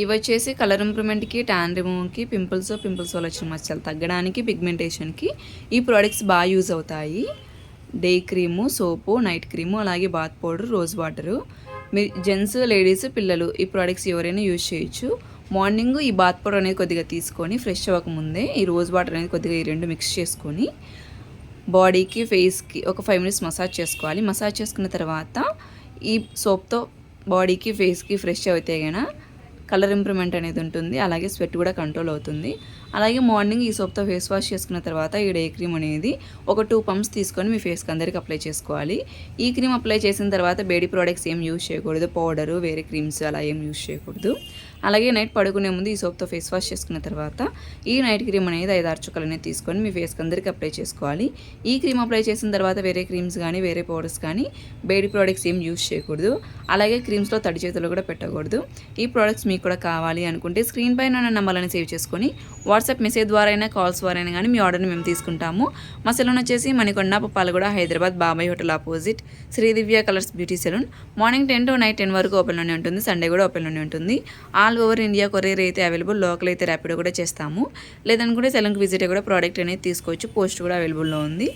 ఇవి వచ్చేసి colour ఇంప్రూవ్మెంట్కి, tan రిమూవ్కి, pimples వల్ల వచ్చిన మచ్చలు తగ్గడానికి, పిగ్మెంటేషన్కి ఈ ప్రోడక్ట్స్ బాగా యూజ్ అవుతాయి. డే క్రీము, సోపు, నైట్ క్రీము, అలాగే బాత్ పౌడర్, రోజ్ వాటరు. మీ జెంట్స్, లేడీస్, పిల్లలు ఈ ప్రోడక్ట్స్ ఎవరైనా యూజ్ చేయొచ్చు. మార్నింగ్ ఈ బాత్ పౌడర్ అనేది కొద్దిగా తీసుకొని ఫ్రెష్ అవ్వకముందే ఈ రోజ్ వాటర్ అనేది కొద్దిగా ఈ రెండు మిక్స్ చేసుకొని బాడీకి, ఫేస్కి ఒక 5 మినిట్స్ మసాజ్ చేసుకోవాలి. మసాజ్ చేసుకున్న తర్వాత ఈ సోప్తో బాడీకి, ఫేస్కి ఫ్రెష్ అయితే గన కలర్ ఇంప్రూవ్మెంట్ అనేది ఉంటుంది. అలాగే స్వెట్ కూడా కంట్రోల్ అవుతుంది. అలాగే మార్నింగ్ ఈ సోప్తో ఫేస్ వాష్ చేసుకున్న తర్వాత ఈ డే క్రీమ్ అనేది ఒక 2 పంప్స్ తీసుకొని మీ ఫేస్కి అందరికి అప్లై చేసుకోవాలి. ఈ క్రీమ్ అప్లై చేసిన తర్వాత బేబీ ప్రోడక్ట్స్ ఏం యూజ్ చేయకూడదు. పౌడరు, వేరే క్రీమ్స్ అలా ఏం యూజ్ చేయకూడదు. అలాగే నైట్ పడుకునే ముందు ఈ సోప్తో ఫేస్ వాష్ చేసుకున్న తర్వాత ఈ నైట్ క్రీమ్ అనేది 5-6 చుక్కలు అనేది తీసుకొని మీ ఫేస్కి అందరికి అప్లై చేసుకోవాలి. ఈ క్రీమ్ అప్లై చేసిన తర్వాత వేరే క్రీమ్స్ కానీ, వేరే పౌడర్స్ కానీ, బేబీ ప్రోడక్ట్స్ ఏం యూజ్ చేయకూడదు. అలాగే క్రీమ్స్లో తడి చేతులు కూడా పెట్టకూడదు. ఈ ప్రోడక్ట్స్ మీకు కూడా కావాలి అనుకుంటే స్క్రీన్ పైన ఉన్న నంబర్లను సేవ్ చేసుకొని వాట్సాప్ మెసేజ్ ద్వారా అయినా, కాల్స్ ద్వారా అయినా కానీ మీ ఆర్డర్ని మేము తీసుకుంటాము. మా సెలూన్ వచ్చేసి Manikonda, Puppalaguda, Hyderabad, Babai hotel opposite, Shri Divya colours beauty salon. Morning 10 to night 10 వరకు ఓపెన్లోనే ఉంటుంది. సండే కూడా ఓపెన్లోనే ఉంటుంది. ఆల్ ఓవర్ ఇండియా కొరియర్ అయితే అవైలబుల్. లోకల్ అయితే ర్యాపిడో కూడా చేస్తాము. లేదనుకుంటే సెలూన్కి విజిట్ కూడా ప్రోడక్ట్ అనేది తీసుకోవచ్చు. పోస్ట్ కూడా అవైలబుల్లో ఉంది.